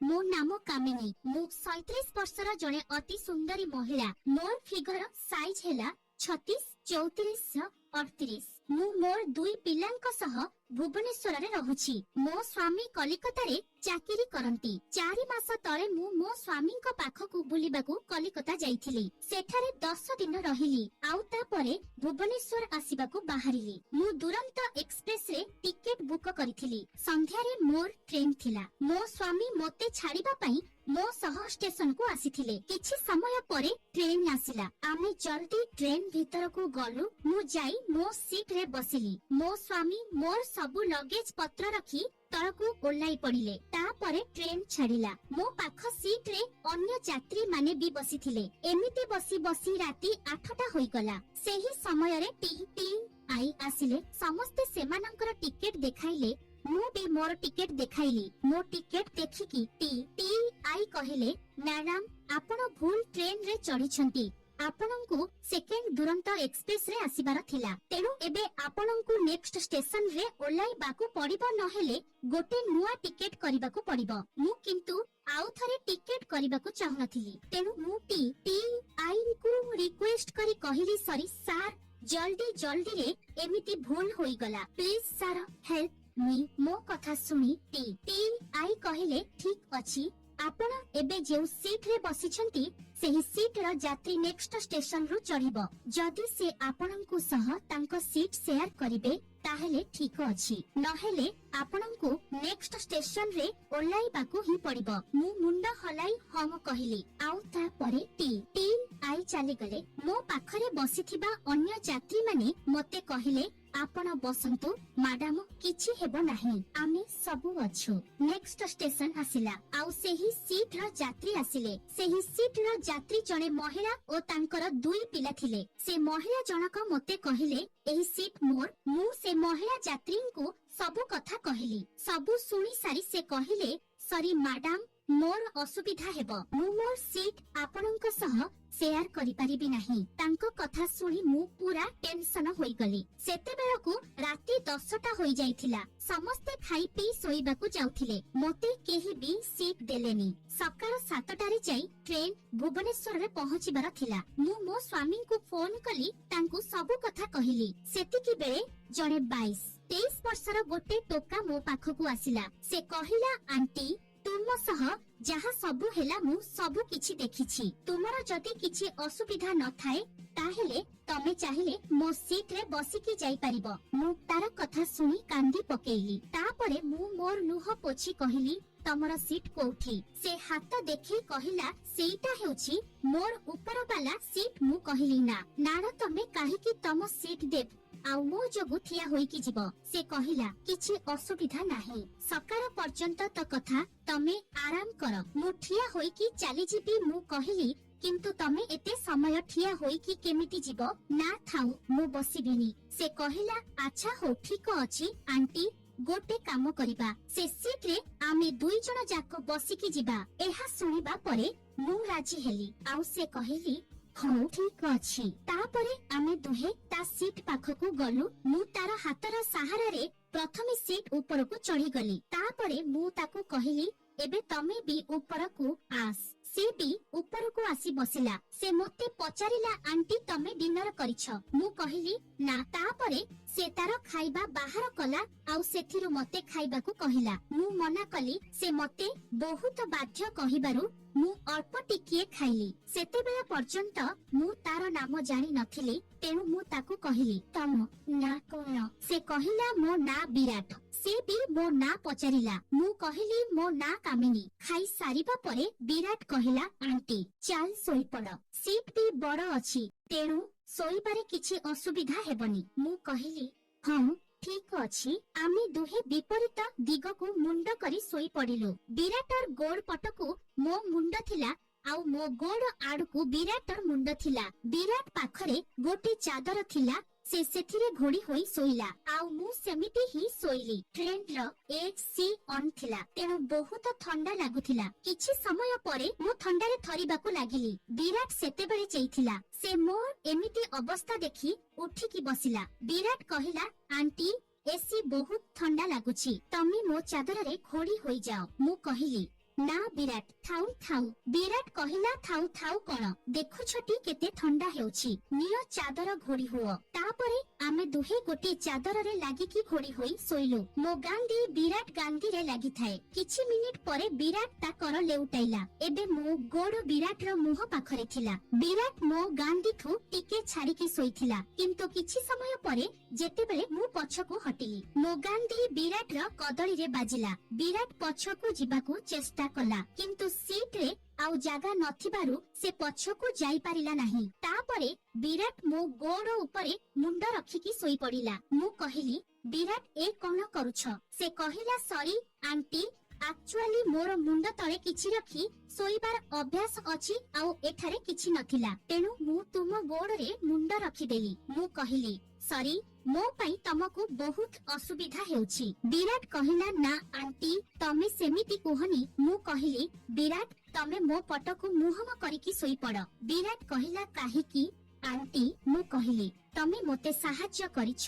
मो नाम कामिनी। मु 37 वर्षर जड़े अति सुंदरी महिला। मोर फिगर साइज है 36, 34, 38। मु मोर दुई पिलांक सह भुवनेश्वर रे रहुछि। मो स्वामी कलिकता रे चाकरी करंती। 4 मास तळे मु मो स्वामी को पाखकु बुलिबाकु कलिकता जाईथिली। सेठारे 10 दिन रहिली। आउ तापरे भुवनेश्वर आसीबाकु बाहरिली। मु दुरंत एक्सप्रेस रे टिकेट बुक करिथिली। संध्यारे मोर ट्रेन थिला। मो स्वामी मोते छाड़िबा पई मो सह स्टेशन को आसीथिले। किछि समय परे ट्रेन आसिला। आमे जल्दी ट्रेन भीतर को गलु। मु जाई मो सीट रे बसिली। मो स्वामी मोर सबु लगेज पत्र रखी तळकु ओल्लाई पड़िले। तापरे ट्रेन छाड़िला। मो पाख सीट रे अन्य यात्री माने भी बसिथिले। एमिति बसी बसी राती 8टा होई गला। सेही समय रे टी आई आसिले। समस्ते सेमानंकर टिकेट देखाइले। मु भी मोर टिकेट देखाइली। मो टिकेट देखिकी टी आई कहिले, मैडम आपण भूल ट्रेन रे चढ़िछंती। आपनंकु सेकेंड दुरंत एक्सप्रेस रे आसीबार थिला। तेनु एबे आपनंकु नेक्स्ट स्टेशन रे ओल्लाई बाकु पड़िबो नहेले गोटे नुआ टिकेट करिबाकु पड़िबो। मु किंतु आउ थरे टिकेट करिबाकु चाहनथिली। तेनु मु टी आई को रिक्वेस्ट करी कहिली, सॉरी सर, जल्दी जल्दी रे एमिति भूल होई गला, प्लीज सर हेल्प मी। मो कथा सुनी टी आई कहिले, ठीक अछि, आपण एबे जेउ सीट रे बसिछंती सेही सीट रो यात्री नेक्स्ट स्टेशन रु चढ़िबो। जदि से आपनंकु सह तांको सीट शेयर करिवे ताहेले ठीक अछि, नहेले आपनंकु नेक्स्ट स्टेशन रे ओल्लाई बाकु ही पड़िबो। मु मुंड हलाई हम कहिली। आउ ता परे टी आई चली गले। मो पाखरे बसिथिबा अन्य यात्री माने मते कहिले, आपण बसंतु मैडम, किछि हेबो नाही, आमे सबु अछु। Next station आसिला। आउ सेही सीट रो यात्री आसिले। सेही सीट रो यात्री जने महिला ओ तांकर दुई पिला थिले। से महिला जनक मते कहिले, एही सीट मोर। मु से महिला यात्री को सबु कथा कहिली। सबु सुनी सारी से कहिले, सॉरी मैडम, मोर असुविधा हेबो। मु मोर सीट आपनक सह शेयर करि परिबि नाही। तांको कथा सुनी मु पूरा टेंशन होई गली। सेते बेलकु राती 10टा होई जाइथिला। समस्ते खाई पी सोइबाकु जाउथिले। मोते केही भी सीट देलेनी। सकाळ 7टा रे जाई ट्रेन भुवनेश्वर रे पहुंचीबार थिला। मु मो स्वामी को फोन कली, तांको सबु कथा कहिली। सेतिकी बेले जणे 22-23 वर्षर गोटे टोका मो पाखकु आसिला। से कहिला, आंटी तुम सह जहा सबु हेला मु सबु किछि देखिछि। तुमर जदि किछि असुविधा न थाए ताहेले तमे चाहिले मो सीट रे बसिकी जाई परिबो। मु तार कथा सुनी कांदी पकेइली। तापरे मु मोर लुह पोछि कहिली, तमर सीट कोठी? से हाथ देखि कहिला, सेईटा हेउछि मोर ऊपर वाला सीट। मु कहिली, ना नार तमे काहेकि तम सीट देब आउ मो जगु ठिया होई कि जीव। से कहिला, किछि असुविधा नाही, सकाळ पर्यंत त कथा तमे आराम कर, मु ठिया होई कि चली जीबी। मु कहिली, किंतु तमे एते समय ठिया होई कि केमिति जीव? ना थाउ, मु बसिबिनी। से कहिला, अच्छा हो, ठीक अछि आंटी, गोटे काम करिबा, से सीट रे आमे दुई जण जाक बसिकी जीबा। एहा सुनिबा परे मु राजी हेली। आउ से कहिली, हाँ ठीक अछि। तापरे आमे दुहे ता सीट पाखकु गलु। मु तार हातर सहारा रे प्रथमे सीट ऊपर को चढ़ी गली। तापरे मु ताकु कहिली, एबे तमे भी ऊपर को आस। से भी ऊपर को आसी बसिला। से मते पचारिला, आंटी तमे डिनर करिछ? मु कहिली, ना। तापरे से तार खाइबा बाहर कला आउ सेथिरु मते खाइबाकु कहिला। मु मना कली। से मते बहुत बाध्य कहिबारु मु अल्प टिकिए खाइली। सेते बेला पर्यंत मु तार नाम जानि नथिली। तेनु मु ताकु कहिली, तम ना कोन? से कहिला, मो ना विराट। से भी मो ना पचारिला। मु कहिली, मो ना कामिनी। खाई सारिबा परे विराट कहिला, आंटी चाल सोई पड़, सीट भी बड़ अछि, तेनु सोईबारे किछि असुविधा हेबनी। मु कहिली, हाँ ठीक अछि। आमे दुहे विपरीत दिग को मुंड करी सोई पड़िलु। विराटर गोड़ पटकु मो मुंड थिला आउ मो गोड़ आड़कु विराटर मुंड थिला। विराट पाखरे गोटे चादर थिला। से सेथिरे घोड़ी होई सोइला आउ मु सेमिति ही सोइली। ट्रेन रो एसी ऑन थिला, तेनु बहुत ठंडा लागुथिला। किछि समय परे मु ठंडा रे थरिबाकु लागिली। विराट सेते बेले चेइथिला। से मोर एमिति अवस्था देखि उठी की बसिला। विराट कहिला, आंटी एसी बहुत ठंडा लागुछि, तमे मो चादर रे घोड़ी होई जाओ। मु कहिली, ନା ବିରାଟ ଥାଉ ଥାଉ। ବିରାଟ କହିଲା ଥାଉ ଥାଉ କଣ, ଦେଖୁଛଟି କେତେ ଥଣ୍ଡା ହେଉଛି, ନିଅ ଚାଦର ଘୋଡି ହୁଅ। ତାପରେ ଆମେ ଦୁହେଁ ଗୋଟିଏ ଚାଦରରେ ଲାଗିକି ଘୋଡି ହୋଇ ଶୋଇଲୁ। ମୋ ଗାଣ୍ଡି ବିରାଟ ଗାଣ୍ଡିରେ ଲାଗିଥାଏ। କିଛି ମିନିଟ ପରେ ବିରାଟ ତା କର ଲେଉଟାଇଲା। ଏବେ ମୋ ଗୋଡ ବିରାଟର ମୁହଁ ପାଖରେ ଥିଲା। ବିରାଟ ମୋ ଗାଣ୍ଡିଠୁ ଟିକେ ଛାଡିକି ଶୋଇଥିଲା, କିନ୍ତୁ କିଛି ସମୟ ପରେ ଯେତେବେଳେ ମୁଁ ପଛକୁ ହଟିଲି, ମୋ ଗାଣ୍ଡି ବିରାଟର କଦଳୀରେ ବାଜିଲା। ବିରାଟ ପଛକୁ ଯିବାକୁ ଚେଷ୍ଟା କଲା, କିନ୍ତୁ ସିଟରେ ଆଉ ଜାଗା ନଥିବାରୁ ସେ ପଛକୁ ଯାଇପାରିଲା ନାହିଁ। ତାପରେ ବିରାଟ ମୋ ଗୋଡ ଉପରେ ମୁଣ୍ଡ ରଖିକି ଶୋଇ ପଡିଲା। ମୁଁ କହିଲି, ବିରାଟ ଏ କଣ କରୁଛ? ସେ କହିଲା, ସରି ଆଣ୍ଟି, ଆକ୍ଚୁଆଲି ମୋର ମୁଣ୍ଡ ତଳେ କିଛି ରଖି ଶୋଇବାର ଅଭ୍ୟାସ ଅଛି ଆଉ ଏଠାରେ କିଛି ନଥିଲା, ତେଣୁ ମୁଁ ତୁମ ଗୋଡରେ ମୁଣ୍ଡ ରଖିଦେଲି। ମୁଁ କହିଲି, ସରି, ମୋ ପାଇଁ ତମକୁ ବହୁତ ଅସୁବିଧା ହେଉଛି। ବିରାଟ କହିଲା, ନା ଆଣ୍ଟି, ତମେ ସେମିତି କୁହନି। ମୁଁ କହିଲି, ବିରାଟ, ତମେ ମୋ ପଟକୁ ମୁହଁ କରିକି ଶୋଇପଡ। ବିରାଟ କହିଲା, କାହିଁକି ଆଣ୍ଟି? ମୁଁ କହିଲି, ତମେ ମୋତେ ସାହାଯ୍ୟ କରିଛ,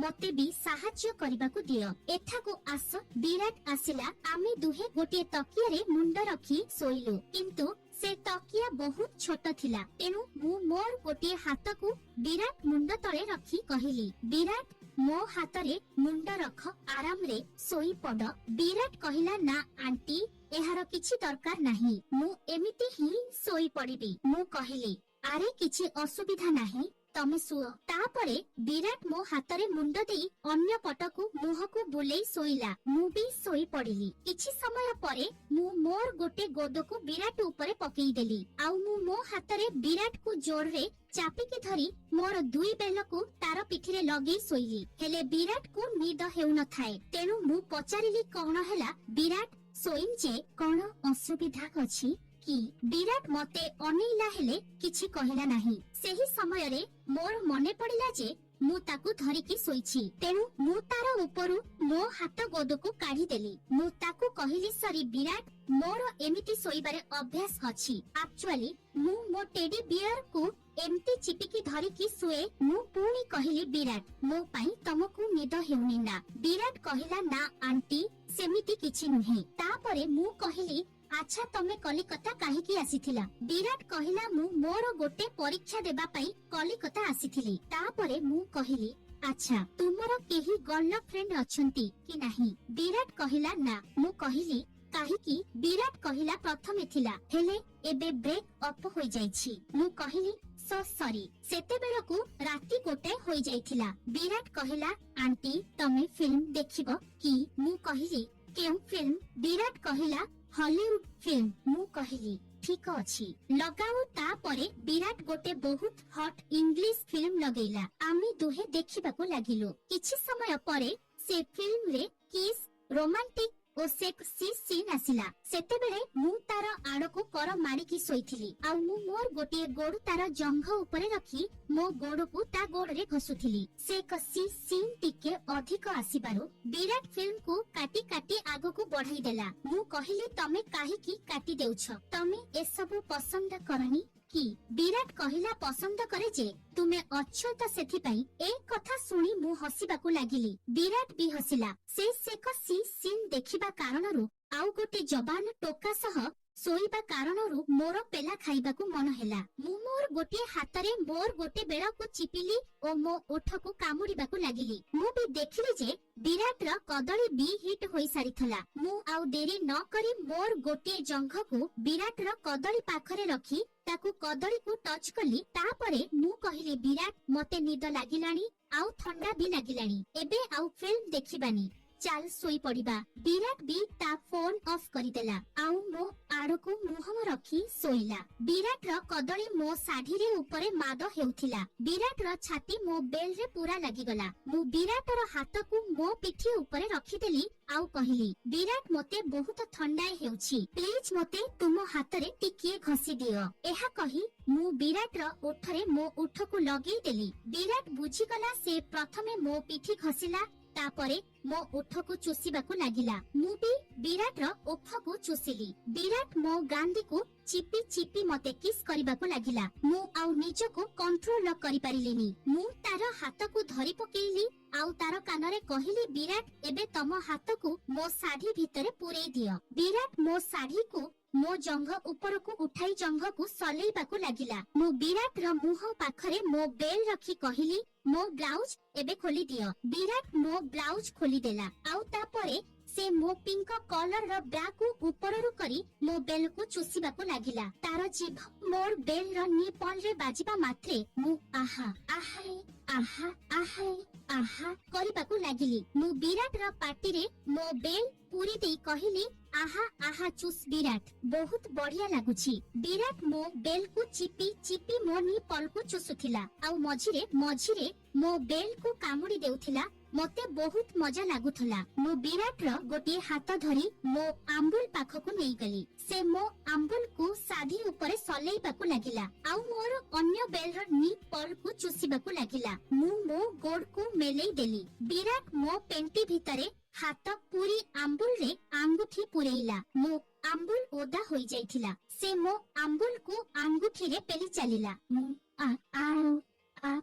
ମତେ ବି ସାହାଯ୍ୟ କରିବାକୁ ଦିଅ। ଏଠାକୁ ଆସ। ବିରାଟ ଆସିଲା। ଆମେ ଦୁହେଁ ଗୋଟିଏ ତକିଆରେ ମୁଣ୍ଡ ରଖି ଶୋଇଲୁ, କିନ୍ତୁ ସେ ତକିଆ ବହୁତ ଛୋଟ ଥିଲା, ତେଣୁ ମୁଁ ମୋର ଗୋଟିଏ ହାତକୁ ବିରାଟ ମୁଣ୍ଡ ତଳେ ରଖି କହିଲି, ବିରାଟ, ମୋ ହାତରେ ମୁଣ୍ଡ ରଖ, ଆରାମରେ ଶୋଇପଡ। ବିରାଟ କହିଲା, ନା ଆଣ୍ଟି, ଏହାର କିଛି ଦରକାର ନାହିଁ, ମୁଁ ଏମିତି ହିଁ ଶୋଇପଡିବି। ମୁଁ କହିଲି, ଆରେ କିଛି ଅସୁବିଧା ନାହିଁ, ତମେ ଶୁଅ। ତାପରେ ବିରାଟ ମୋ ହାତରେ ମୁଣ୍ଡ ଦେଇ ଅନ୍ୟ ପଟକୁ ମୁହଁକୁ ବୁଲେଇ ଶୋଇଲା। ମୁଁ ବି ଶୋଇ ପଡିଲି। କିଛି ସମୟ ପରେ ମୁଁ ମୋର ଗୋଟେ ଗୋଦକୁ ବିରାଟ ଉପରେ ପକେଇଦେଲି, ଆଉ ମୁଁ ମୋ ହାତରେ ବିରାଟକୁ ଜୋରରେ ଚାପିକି ଧରି ମୋର ଦୁଇ ବେଲକୁ ତାର ପିଠିରେ ଲଗେଇ ଶୋଇଲି। ହେଲେ ବିରାଟକୁ ନିଦ ହେଉନଥାଏ, ତେଣୁ ମୁଁ ପଚାରିଲି, କଣ ହେଲା ବିରାଟ, ଶୋଇନି ଯେ, କଣ ଅସୁବିଧା ଅଛି କି? ବିରାଟ ମତେ ଅନେଇଲା, ହେଲେ କିଛି କହିଲା ନାହିଁ। ସେହି ସମୟରେ ମୋର ମନେ ପଡିଲା ଯେ ମୁଁ ତାକୁ ଧରିକି ଶୋଇଛି, ତେଣୁ ମୁଁ ତାର ଉପରୁ ମୋ ହାତ ଗୋଦକୁ କାଢିଦେଲି। ମୁଁ ତାକୁ କହିଲି, ସରି ବିରାଟ, ମୋର ଏମିତି ଶୋଇବାରେ ଅଭ୍ୟାସ ଅଛି। ଆକ୍ଚୁଆଲି ମୁଁ ମୋ ଟେଡି ବିୟରକୁ ଏମିତି ଚିପିକି ଧରିକି ଶୁଏ। ମୁଁ ପୁଣି କହିଲି, ବିରାଟ, ମୋ ପାଇଁ ତମକୁ ନିଦ ହେଉନି ନା? ବିରାଟ କହିଲା, ନା ଆଣ୍ଟି, ସେମିତି କିଛି ନୁହେଁ। ତାପରେ ମୁଁ କହିଲି, ଆଚ୍ଛା, ତମେ କଲିକତା କାହିଁକି ଆସିଥିଲା? ବିରାଟ କହିଲା, ମୁଁ ମୋର ଗୋଟେ ପରୀକ୍ଷା ଦେବା ପାଇଁ କଲିକତା ଆସିଥିଲି। ତାପରେ ମୁଁ କହିଲି, ଆଚ୍ଛା, ତୁମର କେହି ଗର୍ଲଫ୍ରେଣ୍ଡ ଅଛନ୍ତି କି ନାହିଁ? ବିରାଟ କହିଲା, ନା। ମୁଁ କହିଲି, କାହିଁକି? ବିରାଟ କହିଲା, ପ୍ରଥମେ ଥିଲା, ହେଲେ ଏବେ ବ୍ରେକ୍ ଅପ୍ ହୋଇଯାଇଛି। ମୁଁ କହିଲି, ସରି। ସେତେବେଳକୁ ରାତି 1 ହୋଇଯାଇଥିଲା। ବିରାଟ କହିଲା, ଆଣ୍ଟି, ତମେ ଫିଲ୍ମ ଦେଖିବ କି? ମୁଁ କହିଲି, କେଉଁ ଫିଲ୍ମ? ବିରାଟ କହିଲା, ହଲିଉଡ ଫିଲ୍ମ। ମୁଁ କହିଲି, ଠିକ ଅଛି, ଲଗାଉ। ତାପରେ ବିରାଟ ଗୋଟେ ବହୁତ ହଟ୍ ଇଂଲିଶ ଫିଲ୍ମ ଲଗେଇଲା। ଆମେ ଦୁହେଁ ଦେଖିବାକୁ ଲାଗିଲୁ। କିଛି ସମୟ ପରେ ସେ ଫିଲ୍ମରେ କିସ୍, ରୋମାଣ୍ଟିକ ଓ ସେକ୍ସି ସିନ୍ ଆସିଲା। ସେତେବେଳେ ମୁଁ ତାର ଆଡକୁ କର ମାରିକି ଶୋଇଥିଲି, ଆଉ ମୁଁ ମୋର ଗୋଟିଏ ଗୋଡ ତାର ଜଙ୍ଘ ଉପରେ ରଖି ମୋ ଗୋଡକୁ ତା ଗୋଡରେ ଘଷୁଥିଲି। ସେକ୍ସି ସିନ୍ ଟିକେ ଅଧିକ ଆସିବାରୁ ବିରାଟ ଫିଲ୍ମକୁ କାଟି କାଟି ଆଗକୁ ବଢାଇ ଦେଲା। ମୁଁ କହିଲି, ତମେ କାହିଁକି କାଟି ଦେଉଛ? ତମେ ଏସବୁ ପସନ୍ଦ କରନି କି? ବିରାଟ କହିଲା, ପସନ୍ଦ କରେ ଯେ, ତୁମେ ଅଛ ତ ସେଥିପାଇଁ। ଏ କଥା ଶୁଣି ମୁଁ ହସିବାକୁ ଲାଗିଲି। ବିରାଟ ବି ହସିଲା। ସେ ସେକ୍ସି ସିନ୍ ଦେଖିବା କାରଣରୁ ଆଉ ଗୋଟେ ଜବାନ ଟୋକା ସହ ଶୋଇବା କାରଣରୁ ମୋର ପେଲା ଖାଇବାକୁ ମନ ହେଲା। ମୁଁ ମୋର ଗୋଟିଏ ହାତରେ ମୋର ଗୋଟେ ବେଳକୁ ଚିପିଲି ଓ ମୋ ଓଠକୁ କାମୁଡିବାକୁ ଲାଗିଲି। ମୁଁ ବି ଦେଖିଲି ଯେ ବିରାଟର କଦଳୀ ବି ହିଟ୍ ହୋଇସାରିଥିଲା। ମୁଁ ଆଉ ଡେରି ନ କରି ମୋର ଗୋଟିଏ ଜଙ୍ଘକୁ ବିରାଟର କଦଳୀ ପାଖରେ ରଖି ତାକୁ କଦଳୀକୁ ଟଚ୍ କଲି। ତାପରେ ମୁଁ କହିଲି, ବିରାଟ, ମତେ ନିଦ ଲାଗିଲାଣି, ଆଉ ଥଣ୍ଡା ବି ଲାଗିଲାଣି, ଏବେ ଆଉ ଫିଲ୍ମ ଦେଖିବାନି, ଚାଲ ଶୋଇ ପଡିବା। ବିରାଟ ବି ତା ଫୋନ ଅଫ୍ କରିଦେଲା, ଆଉ ମୋ ଆଡକୁ ମୁହଁ ରଖି ଶୋଇଲା। ବିରାଟର କଦଳୀ ମୋ ଶାଢୀରେ ଉପରେ ମାଡ ହେଉଥିଲା। ବିରାଟର ଛାତି ମୋ ବେଲ୍ଟରେ ପୁରା ଲାଗିଗଲା। ମୁଁ ବିରାଟର ହାତକୁ ମୋ ପିଠି ଉପରେ ରଖିଦେଲି ଆଉ କହିଲି, ବିରାଟ, ମତେ ବହୁତ ଥଣ୍ଡା ହେଉଛି, ପ୍ଲିଜ ମତେ ତୁମ ହାତରେ ଟିକିଏ ଘଷି ଦିଅ। ଏହା କହି ମୁଁ ବିରାଟର ଓଠରେ ମୋ ଓଠକୁ ଲଗେଇ ଦେଲି। ବିରାଟ ବୁଝିଗଲା। ସେ ପ୍ରଥମେ ମୋ ପିଠି ଘଷିଲା, तापरे मो ओठको चुसीबाकू लागिला मु भी विराट रो ओठको चुसीली विराट मो गांधी को चिपी चिपी मते किस करिबाकू लागिला मु आउ निजको कंट्रोल करि पारिलिनी मु तार हाथ को धरि पकेइली आउ तार कानरे कहिली विराट एबे तम हाथ को मो साड़ी भितरे पुरै दियो विराट मो साड़ी को मो जंघ ऊपर को उठाई जंघ को सलेइबाकू लागिला मु विराट रो मुह पाखरे मो बेल रखी कहिली मो ब्लाउज एबे खोली दियो विराट मो ब्लाउज खोली देला आउ तापरे से मो पिंक कलर रो ब्रा को ऊपर रु करी मो बेल को चुसीबाकू लागिला तार जीभ मोर बेल रो निपल रे बाजिबा मात्रे मु आहा आहा आहा आहा आहा करिबाकू लागिली मु विराट रो पार्टी रे मो बेल पूरी देई कहिली आहा आहा चुस विराट बहुत बढ़िया लागुची विराट मो बेल को चिपी चिपी मो निपल को चुसुथिला आउ मझिरे मो बेल को कामुडी देउथिला मते बहुत मजा लागुथला मो विराट रो गोटे हाथ धरी मो आंबुल पाखकु नेई गली से मो आंबुल को साधी ऊपर सलेइबाकू लागिला आउ मोर अन्य बेल रो निपल को चुसीबाकू लागिला मु मो गोड़ को मेलेई देली विराट मो पेंटी भितरे हाथ पूरी आंबुल रे आंगुठी पुरेइला मो आंबुल ओदा होई जाइथिला से मो आंबुल को आंगुठी रे पेली चलिला मु आ आ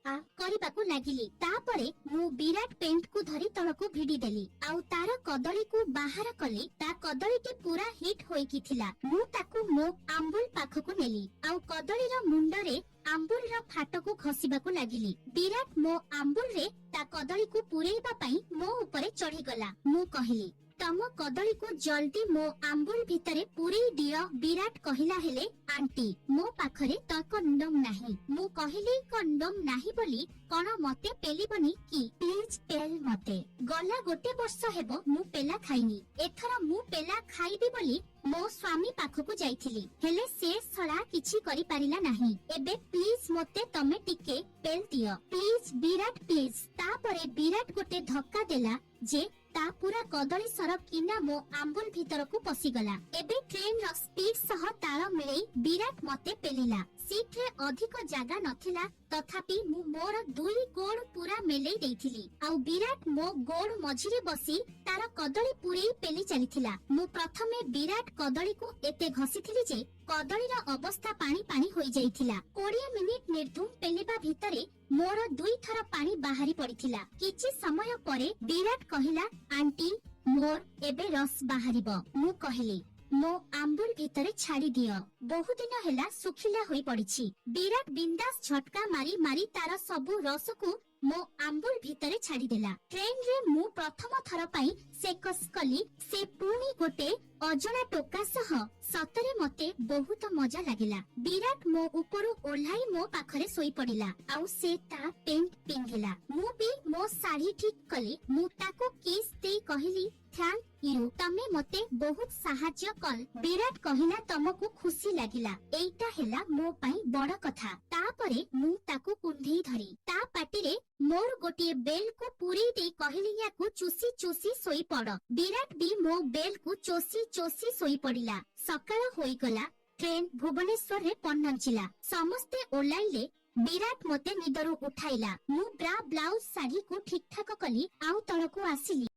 आ करिबाकू लागिली तापरे मु विराट पेंट को धरी तळको भिडी देली आउ तार कदली को बाहर कली ता कदली टे पूरा हिट होई की थिला मु ताकू मो आंबुल पाखकू नेली आउ कदली रो मुंडरे आंबुल रो फाटको खसिबाकू लागिली विराट मो आंबुल रे ता कदली को पुरेइबा पई मो ऊपर चढ़ी गला मु कहिली तम कदली को जल्दी मो आंबुल भितरे पूरी दियो विराट कहिला हेले आंटी मो पाखरे त कंडम नाही मु कहिली कंडम नाही बोली कोन मते पेलिबनी की प्लीज पेल मते गला गोटे वर्ष हेबो मु पेला खाइनी एथरा मु पेला खाइबी बोली मो स्वामी पाखकू जाइथिली हेले से सळा किछि करि पारिला नाही एबे प्लीज मते तमे टिके पेल दियो प्लीज विराट प्लीज तापरे विराट गोटे धक्का देला जे ता पूरा कदली सर किना मो आंबुल भीतर को पसिगला एबे ट्रेन रो स्पीड सह ताल मिलै विराट मते पेलिला सीट रे अधिक जागा नथिला तथापि मु मोर दुई गोड़ पूरा मेलै देइथिली आउ विराट मो गोड़ मझिरे बसी तार कदली पूरी पेली चलिथिला मु प्रथमे विराट कदली को एते घसिथिली जे कदली रो अवस्था पानी पानी होई जाइथिला 20 मिनिट निर्धुम पेलिबा भितरे मोर दुई थर पानी बाहरी पड़िथिला किछि समय परे विराट कहिला आंटी मोर एबे रस बाहरिबो मु कहिली मो आंबुल भितरे छाड़ी दियो बहुत दिन हेला सुखिला होई पड़िछि विराट बिंदास झटका मारी मारी तार सबु रस को मो आंबुल भितरे छाड़ी देला ट्रेन रे मु प्रथम थर पई सेकस कली से पुणी गोटे अजଣା टोका सह सतरे मते बहुत मजा लागिला विराट मो ऊपर ओल्हाई मो पाखरे सोई पड़िला आउ से ता पेंट पिंधिला मु भी मो साड़ी ठीक कली मु ताको किस देई कहिली थैंक यू तमे मते बहुत सहाय्य कल विराट कहिला तमको खुशी लागिला एइटा हेला मो पई बड़ कथा तापरे मु ताको कुंढेई धरी ता पाटी रे मोर गोटे बेल को पूरी देई कहिली याकू चुसी चुसी सोई पड़ विराट भी मो बेल को चोसी चोसी सोई पड़िला सकाळ होई गला ट्रेन भुवनेश्वर रे पहुंचिला समस्ते ओलाइले विराट मते निदरु उठाइला मु ब्रा ब्लाउज साड़ी को ठीक ठाक कली आउ तळको आसिली।